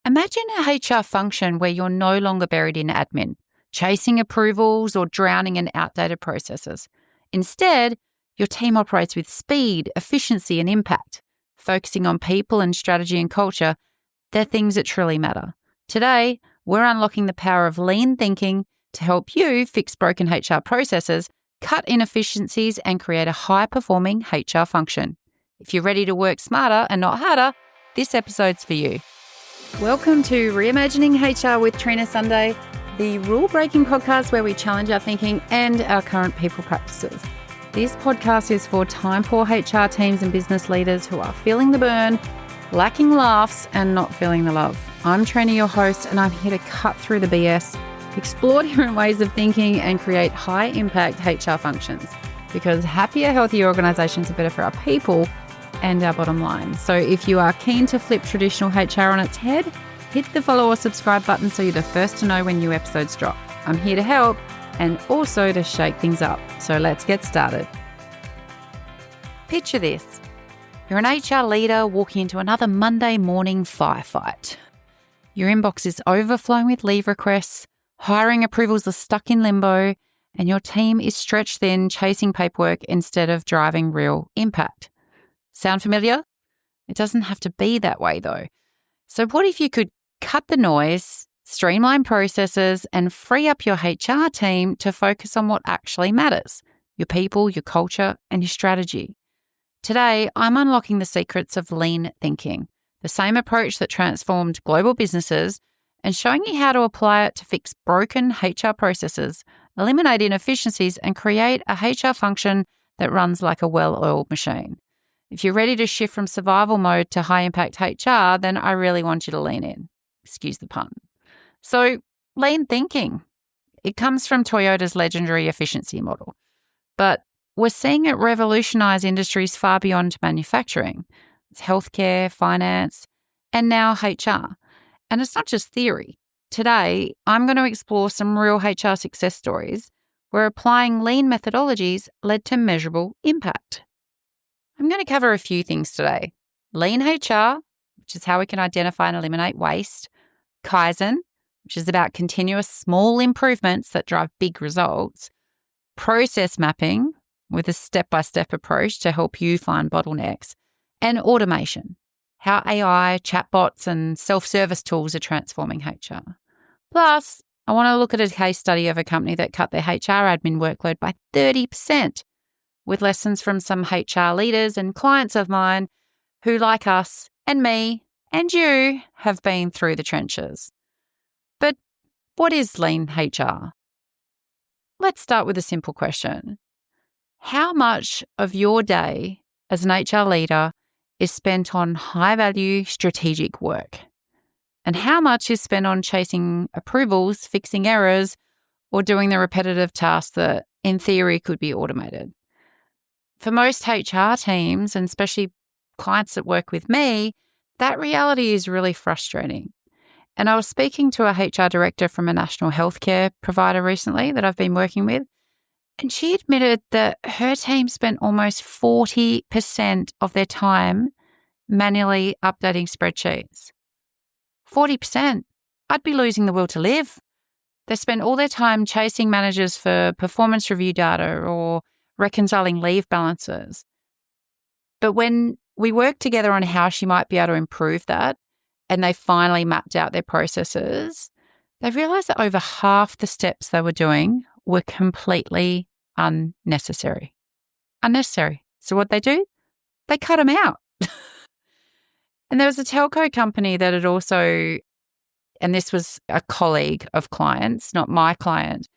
Imagine a HR function where you're no longer buried in admin, chasing approvals or drowning in outdated processes. Instead, your team operates with speed, efficiency, and impact, focusing on people and strategy and culture. They're things that truly matter. Today, we're unlocking the power of lean thinking to help you fix broken HR processes, cut inefficiencies, and create a high-performing HR function. If you're ready to work smarter and not harder, this episode's for you. Welcome to Reimagining HR with Trina Sunday, the rule-breaking podcast where we challenge our thinking and our current people practices. This podcast is for time-poor HR teams and business leaders who are feeling the burn, lacking laughs, and not feeling the love. I'm Trina, your host, and I'm here to cut through the BS, explore different ways of thinking, and create high-impact HR functions. Because happier, healthier organisations are better for our people and our bottom line. So if you are keen to flip traditional HR on its head, hit the follow or subscribe button so you're the first to know when new episodes drop. I'm here to help and also to shake things up. So let's get started. Picture this. You're an HR leader walking into another Monday morning firefight. Your inbox is overflowing with leave requests, hiring approvals are stuck in limbo, and your team is stretched thin chasing paperwork instead of driving real impact. Sound familiar? It doesn't have to be that way though. So what if you could cut the noise, streamline processes, and free up your HR team to focus on what actually matters, your people, your culture, and your strategy? Today, I'm unlocking the secrets of lean thinking, the same approach that transformed global businesses, and showing you how to apply it to fix broken HR processes, eliminate inefficiencies, and create a HR function that runs like a well-oiled machine. If you're ready to shift from survival mode to high-impact HR, then I really want you to lean in. Excuse the pun. So, lean thinking. It comes from Toyota's legendary efficiency model. But we're seeing it revolutionize industries far beyond manufacturing. It's healthcare, finance, and now HR. And it's not just theory. Today, I'm going to explore some real HR success stories where applying lean methodologies led to measurable impact. I'm going to cover a few things today. Lean HR, which is how we can identify and eliminate waste. Kaizen, which is about continuous small improvements that drive big results. Process mapping, with a step-by-step approach to help you find bottlenecks. And automation, how AI, chatbots, and self-service tools are transforming HR. Plus, I want to look at a case study of a company that cut their HR admin workload by 30%. With lessons from some HR leaders and clients of mine who, like us and me and you, have been through the trenches. But what is lean HR? Let's start with a simple question. How much of your day as an HR leader is spent on high-value strategic work? And how much is spent on chasing approvals, fixing errors, or doing the repetitive tasks that, in theory, could be automated? For most HR teams, and especially clients that work with me, that reality is really frustrating. And I was speaking to a HR director from a national healthcare provider recently that I've been working with, and she admitted that her team spent almost 40% of their time manually updating spreadsheets. 40%. I'd be losing the will to live. They spent all their time chasing managers for performance review data or reconciling leave balances. But when we worked together on how she might be able to improve that, and they finally mapped out their processes, they realised that over half the steps they were doing were completely unnecessary. So what they do? They cut them out. And there was a telco company that had also, and this was a colleague of clients, not my client,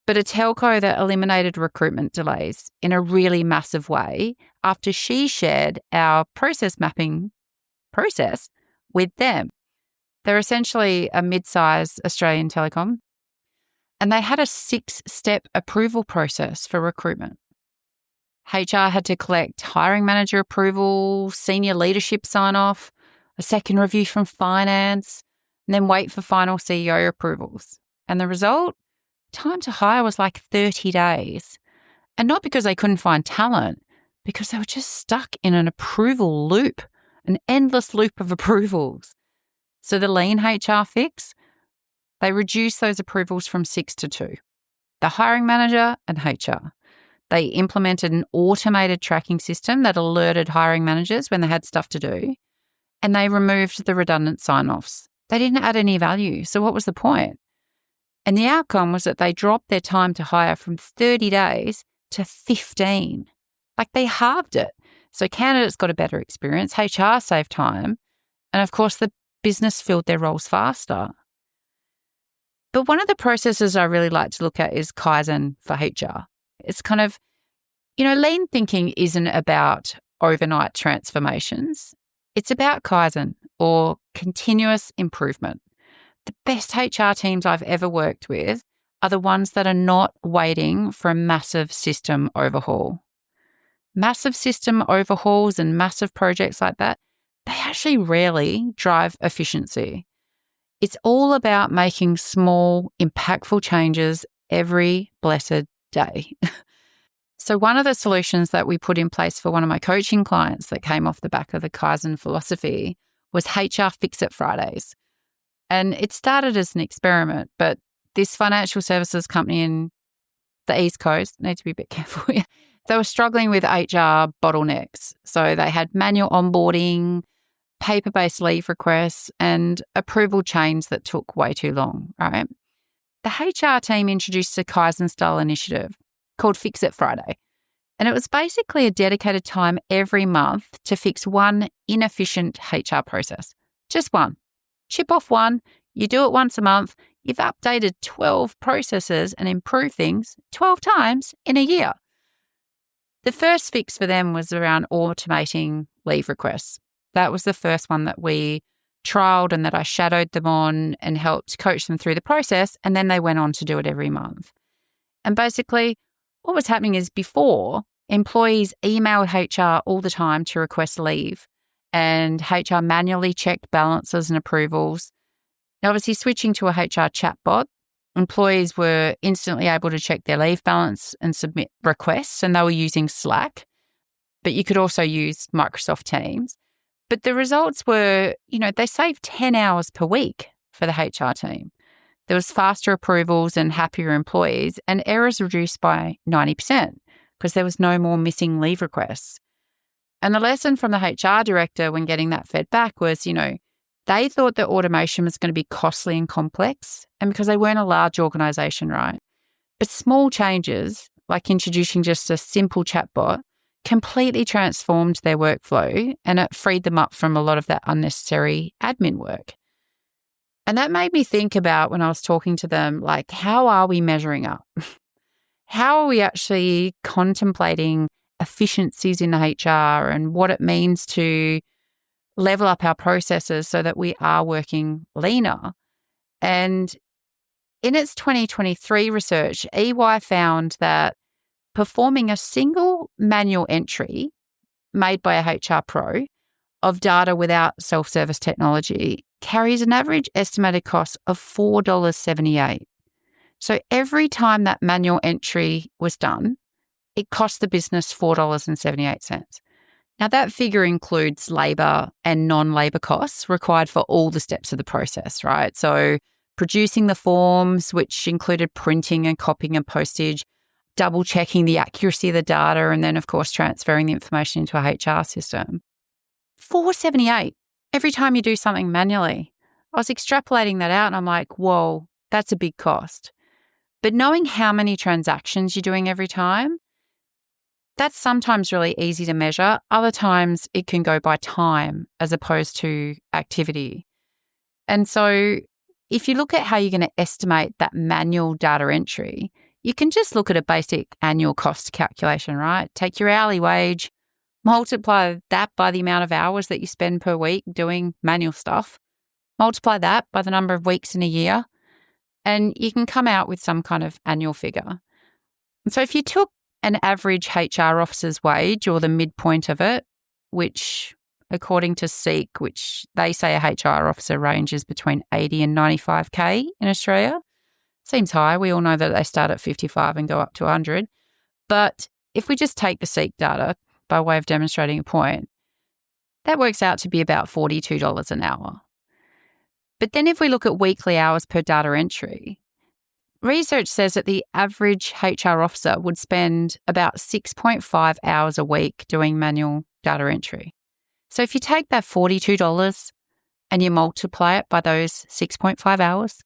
but a telco that eliminated recruitment delays in a really massive way after she shared our process mapping process with them. They're essentially a mid-sized Australian telecom, and they had a 6-step approval process for recruitment. HR had to collect hiring manager approval, senior leadership sign-off, a second review from finance, and then wait for final CEO approvals. And the result? Time to hire was like 30 days. And not because they couldn't find talent, because they were just stuck in an approval loop, an endless loop of approvals. So the lean HR fix, they reduced those approvals from 6 to 2. The hiring manager and HR. They implemented an automated tracking system that alerted hiring managers when they had stuff to do, and they removed the redundant sign-offs. They didn't add any value, so what was the point? And the outcome was that they dropped their time to hire from 30 days to 15. Like they halved it. So candidates got a better experience, HR saved time, and of course the business filled their roles faster. But one of the processes I really like to look at is Kaizen for HR. It's kind of, lean thinking isn't about overnight transformations. It's about Kaizen or continuous improvement. The best HR teams I've ever worked with are the ones that are not waiting for a massive system overhaul. Massive system overhauls and massive projects like that, they actually rarely drive efficiency. It's all about making small, impactful changes every blessed day. So one of the solutions that we put in place for one of my coaching clients that came off the back of the Kaizen philosophy was HR Fix-It Fridays. And it started as an experiment, but this financial services company in the East Coast, need to be a bit careful here, they were struggling with HR bottlenecks. So they had manual onboarding, paper-based leave requests, and approval chains that took way too long, right? The HR team introduced a Kaizen-style initiative called Fix It Friday. And it was basically a dedicated time every month to fix one inefficient HR process. Just one. Chip off one, you do it once a month, you've updated 12 processes and improved things 12 times in a year. The first fix for them was around automating leave requests. That was the first one that we trialed and that I shadowed them on and helped coach them through the process, and then they went on to do it every month. And basically, what was happening is before, employees emailed HR all the time to request leave, and HR manually checked balances and approvals. Now, obviously, switching to a HR chatbot, employees were instantly able to check their leave balance and submit requests, and they were using Slack, but you could also use Microsoft Teams. But the results were, they saved 10 hours per week for the HR team. There was faster approvals and happier employees, and errors reduced by 90% because there was no more missing leave requests. And the lesson from the HR director when getting that fed back was, they thought that automation was going to be costly and complex, and because they weren't a large organisation, right? But small changes, like introducing just a simple chatbot, completely transformed their workflow, and it freed them up from a lot of that unnecessary admin work. And that made me think about when I was talking to them, like, how are we measuring up? How are we actually contemplating efficiencies in HR and what it means to level up our processes so that we are working leaner? And in its 2023 research, EY found that performing a single manual entry made by a HR pro of data without self-service technology carries an average estimated cost of $4.78. So every time that manual entry was done, it cost the business $4.78. Now that figure includes labour and non-labour costs required for all the steps of the process, right? So producing the forms, which included printing and copying and postage, double checking the accuracy of the data, and then of course transferring the information into a HR system. $4.78 every time you do something manually. I was extrapolating that out and I'm like, whoa, that's a big cost. But knowing how many transactions you're doing every time, that's sometimes really easy to measure. Other times it can go by time as opposed to activity. And so if you look at how you're going to estimate that manual data entry, you can just look at a basic annual cost calculation, right? Take your hourly wage, multiply that by the amount of hours that you spend per week doing manual stuff, multiply that by the number of weeks in a year, and you can come out with some kind of annual figure. And so if you took an average HR officer's wage or the midpoint of it, which according to Seek, which they say a HR officer ranges between 80 and 95K in Australia, seems high. We all know that they start at 55 and go up to 100. But if we just take the Seek data by way of demonstrating a point, that works out to be about $42 an hour. But then if we look at weekly hours per data entry, research says that the average HR officer would spend about 6.5 hours a week doing manual data entry. So if you take that $42 and you multiply it by those 6.5 hours,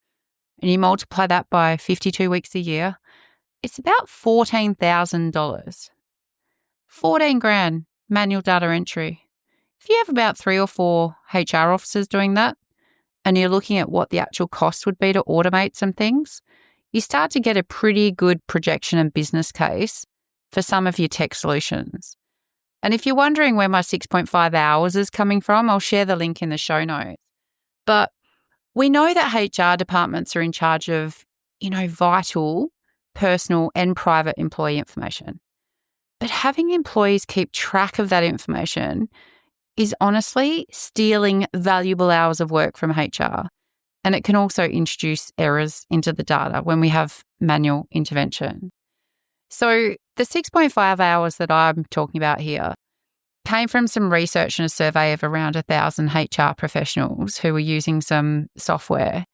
and you multiply that by 52 weeks a year, it's about $14,000. 14 grand manual data entry. If you have about 3 or 4 HR officers doing that, and you're looking at what the actual cost would be to automate some things, you start to get a pretty good projection and business case for some of your tech solutions. And if you're wondering where my 6.5 hours is coming from, I'll share the link in the show notes. But we know that HR departments are in charge of, vital, personal and private employee information. But having employees keep track of that information is honestly stealing valuable hours of work from HR. And it can also introduce errors into the data when we have manual intervention. So the 6.5 hours that I'm talking about here came from some research and a survey of around 1,000 HR professionals who were using some software.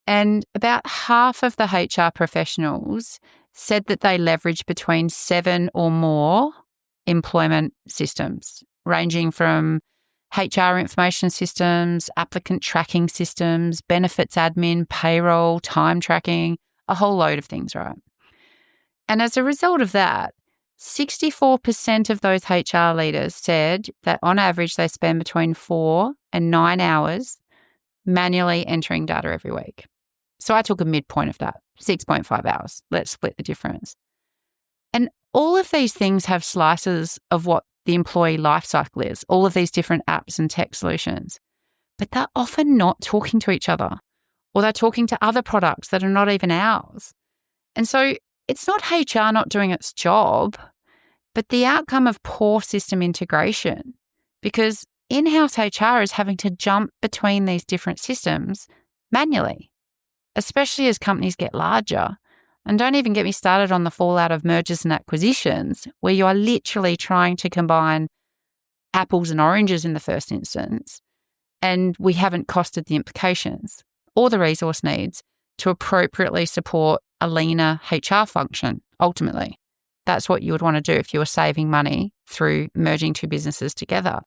And about half of the HR professionals said that they leverage between 7 or more employment systems, ranging from HR information systems, applicant tracking systems, benefits admin, payroll, time tracking, a whole load of things, right? And as a result of that, 64% of those HR leaders said that on average they spend between 4 and 9 hours manually entering data every week. So I took a midpoint of that, 6.5 hours. Let's split the difference. And all of these things have slices of what the employee lifecycle is, all of these different apps and tech solutions. But they're often not talking to each other, or they're talking to other products that are not even ours. And so it's not HR not doing its job, but the outcome of poor system integration, because in-house HR is having to jump between these different systems manually, especially as companies get larger. And don't even get me started on the fallout of mergers and acquisitions, where you are literally trying to combine apples and oranges in the first instance, and we haven't costed the implications or the resource needs to appropriately support a leaner HR function, ultimately. That's what you would want to do if you were saving money through merging two businesses together.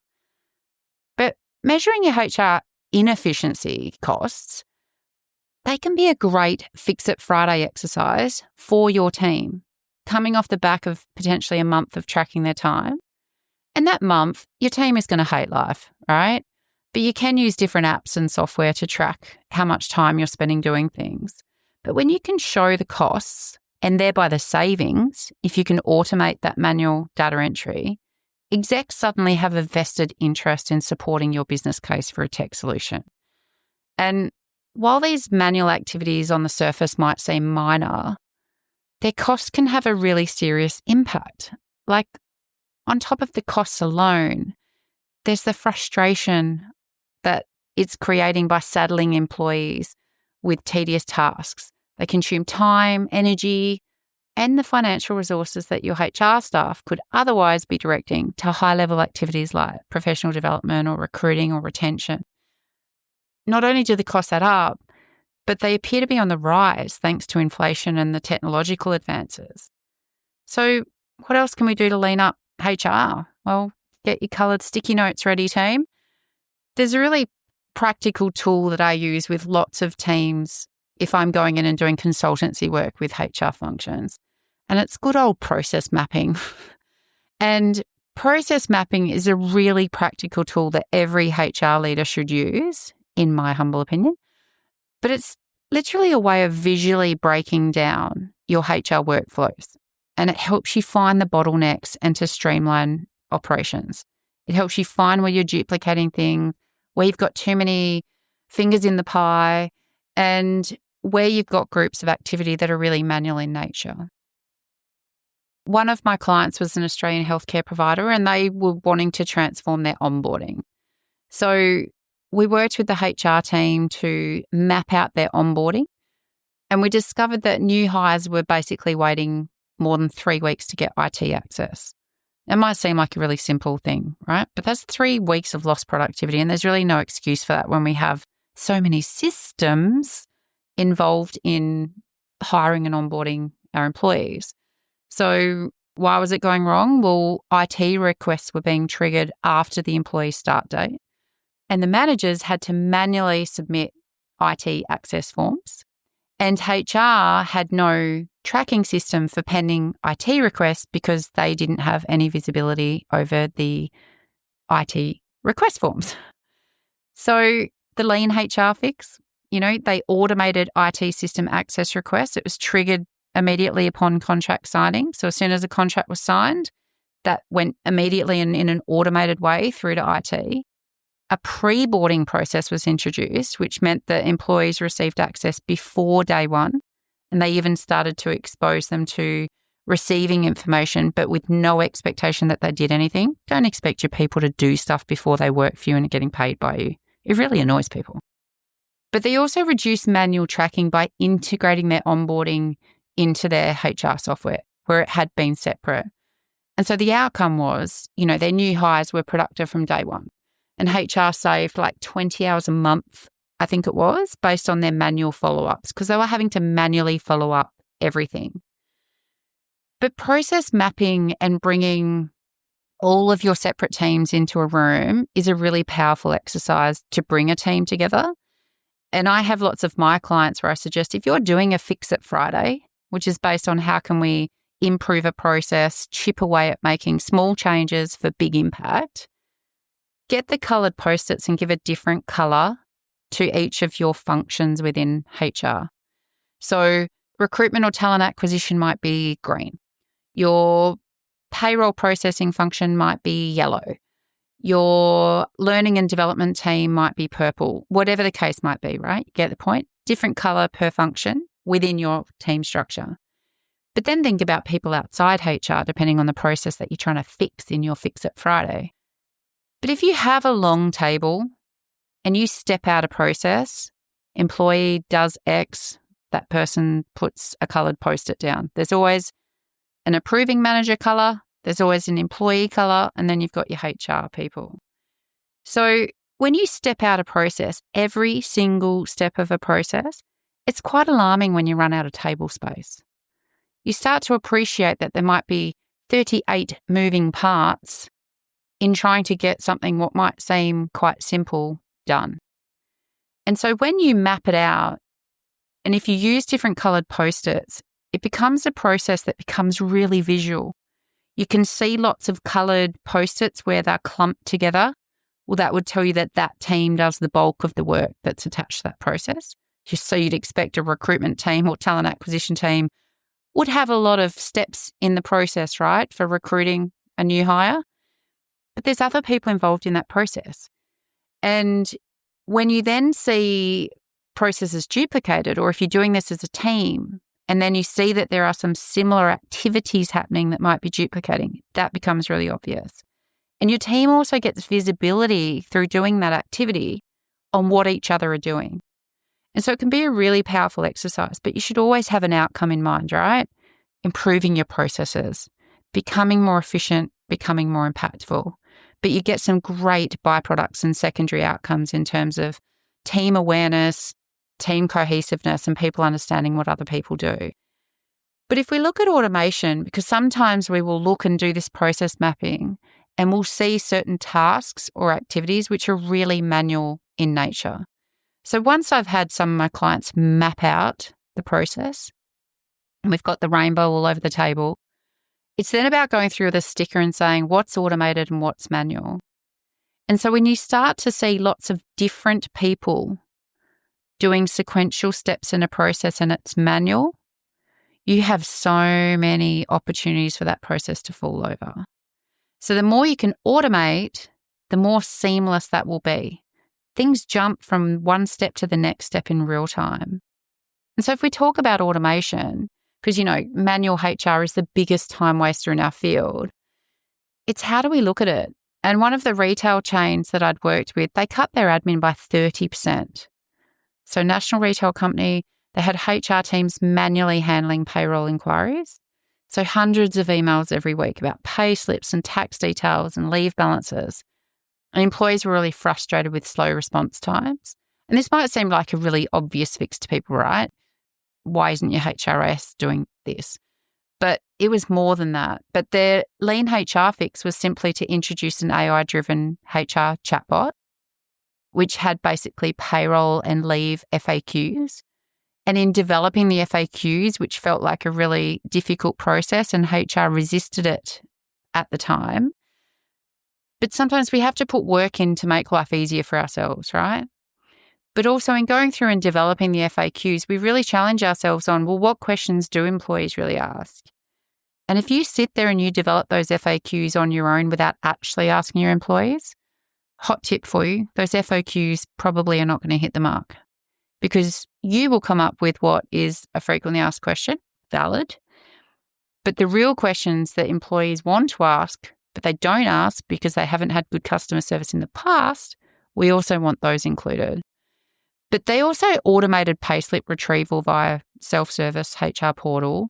But measuring your HR inefficiency costs, they can be a great Fix-It Friday exercise for your team, coming off the back of potentially a month of tracking their time. And that month, your team is going to hate life, right? But you can use different apps and software to track how much time you're spending doing things. But when you can show the costs and thereby the savings, if you can automate that manual data entry, execs suddenly have a vested interest in supporting your business case for a tech solution. And while these manual activities on the surface might seem minor, their costs can have a really serious impact. Like, on top of the costs alone, there's the frustration that it's creating by saddling employees with tedious tasks. They consume time, energy, and the financial resources that your HR staff could otherwise be directing to high-level activities like professional development or recruiting or retention. Not only do the costs add up, but they appear to be on the rise thanks to inflation and the technological advances. So what else can we do to lean up HR? Well, get your coloured sticky notes ready, team. There's a really practical tool that I use with lots of teams if I'm going in and doing consultancy work with HR functions, and it's good old process mapping. And process mapping is a really practical tool that every HR leader should use, in my humble opinion. But it's literally a way of visually breaking down your HR workflows, and it helps you find the bottlenecks and to streamline operations. It helps you find where you're duplicating things, where you've got too many fingers in the pie, and where you've got groups of activity that are really manual in nature. One of my clients was an Australian healthcare provider, and they were wanting to transform their onboarding. So we worked with the HR team to map out their onboarding, and we discovered that new hires were basically waiting more than 3 weeks to get IT access. It might seem like a really simple thing, right? But that's 3 weeks of lost productivity, and there's really no excuse for that when we have so many systems involved in hiring and onboarding our employees. So why was it going wrong? Well, IT requests were being triggered after the employee start date, and the managers had to manually submit IT access forms. And HR had no tracking system for pending IT requests because they didn't have any visibility over the IT request forms. So the lean HR fix, they automated IT system access requests. It was triggered immediately upon contract signing. So as soon as a contract was signed, that went immediately and in an automated way through to IT. A pre-boarding process was introduced, which meant that employees received access before day one, and they even started to expose them to receiving information, but with no expectation that they did anything. Don't expect your people to do stuff before they work for you and are getting paid by you. It really annoys people. But they also reduced manual tracking by integrating their onboarding into their HR software where it had been separate. And so the outcome was, their new hires were productive from day one. And HR saved like 20 hours a month, I think it was, based on their manual follow-ups because they were having to manually follow up everything. But process mapping and bringing all of your separate teams into a room is a really powerful exercise to bring a team together. And I have lots of my clients where I suggest if you're doing a Fix It Friday, which is based on how can we improve a process, chip away at making small changes for big impact, get the coloured Post-its and give a different colour to each of your functions within HR. So recruitment or talent acquisition might be green. Your payroll processing function might be yellow. Your learning and development team might be purple. Whatever the case might be, right? You get the point? Different colour per function within your team structure. But then think about people outside HR, depending on the process that you're trying to fix in your Fix It Friday. But if you have a long table and you step out a process, employee does X, that person puts a coloured Post-it down. There's always an approving manager colour, there's always an employee colour, and then you've got your HR people. So when you step out a process, every single step of a process, it's quite alarming when you run out of table space. You start to appreciate that there might be 38 moving parts in trying to get something what might seem quite simple done. And so when you map it out, and if you use different coloured Post-its, it becomes a process that becomes really visual. You can see lots of coloured Post-its where they're clumped together. Well, that would tell you that that team does the bulk of the work that's attached to that process. So you'd expect a recruitment team or talent acquisition team would have a lot of steps in the process, right, for recruiting a new hire. But there's other people involved in that process. And when you then see processes duplicated, or if you're doing this as a team, and then you see that there are some similar activities happening that might be duplicating, that becomes really obvious. And your team also gets visibility through doing that activity on what each other are doing. And so it can be a really powerful exercise, but you should always have an outcome in mind, right? Improving your processes, becoming more efficient, becoming more impactful. But you get some great byproducts and secondary outcomes in terms of team awareness, team cohesiveness, and people understanding what other people do. But if we look at automation, because sometimes we will look and do this process mapping and we'll see certain tasks or activities which are really manual in nature. So once I've had some of my clients map out the process, and we've got the rainbow all over the table, it's then about going through the sticker and saying what's automated and what's manual. And so when you start to see lots of different people doing sequential steps in a process and it's manual, you have so many opportunities for that process to fall over. So the more you can automate, the more seamless that will be. Things jump from one step to the next step in real time. And so if we talk about automation, because, manual HR is the biggest time waster in our field, it's how do we look at it? And one of the retail chains that I'd worked with, they cut their admin by 30%. So national retail company, they had HR teams manually handling payroll inquiries. So hundreds of emails every week about pay slips and tax details and leave balances. And employees were really frustrated with slow response times. And this might seem like a really obvious fix to people, right? Why isn't your HRS doing this? But it was more than that. But their lean HR fix was simply to introduce an AI-driven HR chatbot, which had basically payroll and leave FAQs. And in developing the FAQs, which felt like a really difficult process and HR resisted it at the time, but sometimes we have to put work in to make life easier for ourselves, right? But also in going through and developing the FAQs, we really challenge ourselves on, well, what questions do employees really ask? And if you sit there and you develop those FAQs on your own without actually asking your employees, hot tip for you, those FAQs probably are not going to hit the mark because you will come up with what is a frequently asked question, valid. But the real questions that employees want to ask, but they don't ask because they haven't had good customer service in the past, we also want those included. But they also automated payslip retrieval via self-service HR portal,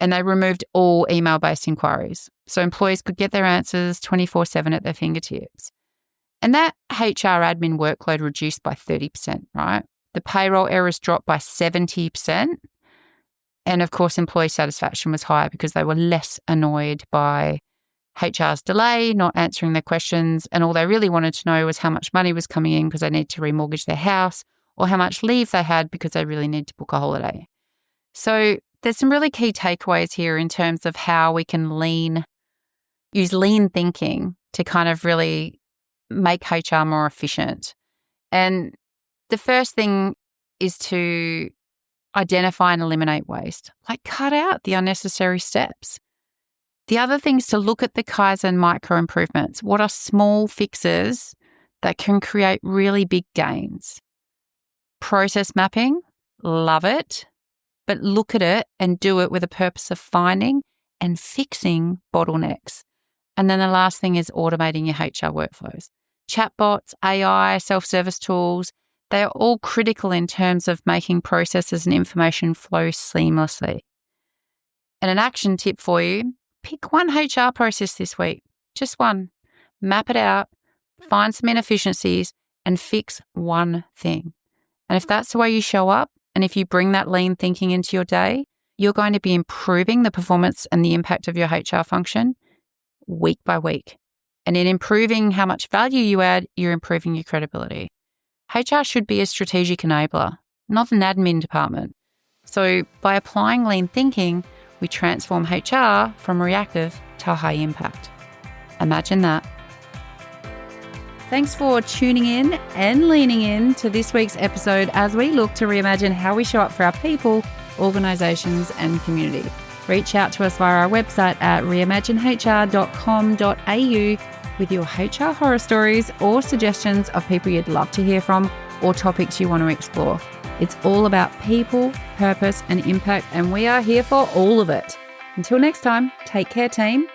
and they removed all email-based inquiries. So employees could get their answers 24/7 at their fingertips. And that HR admin workload reduced by 30%, right? The payroll errors dropped by 70%. And of course, employee satisfaction was higher because they were less annoyed by HR's delay, not answering their questions. And all they really wanted to know was how much money was coming in because they need to remortgage their house, or how much leave they had because they really need to book a holiday. So there's some really key takeaways here in terms of how we can use lean thinking to kind of really make HR more efficient. And the first thing is to identify and eliminate waste, like cut out the unnecessary steps. The other thing is to look at the Kaizen micro improvements. What are small fixes that can create really big gains? Process mapping, love it, but look at it and do it with a purpose of finding and fixing bottlenecks. And then the last thing is automating your HR workflows. Chatbots, AI, self-service tools, they are all critical in terms of making processes and information flow seamlessly. And an action tip for you, pick one HR process this week, just one. Map it out, find some inefficiencies, and fix one thing. And if that's the way you show up, and if you bring that lean thinking into your day, you're going to be improving the performance and the impact of your HR function week by week. And in improving how much value you add, you're improving your credibility. HR should be a strategic enabler, not an admin department. So by applying lean thinking, we transform HR from reactive to high impact. Imagine that. Thanks for tuning in and leaning in to this week's episode as we look to reimagine how we show up for our people, organisations and community. Reach out to us via our website at reimaginehr.com.au with your HR horror stories or suggestions of people you'd love to hear from or topics you want to explore. It's all about people, purpose and impact, and we are here for all of it. Until next time, take care, team.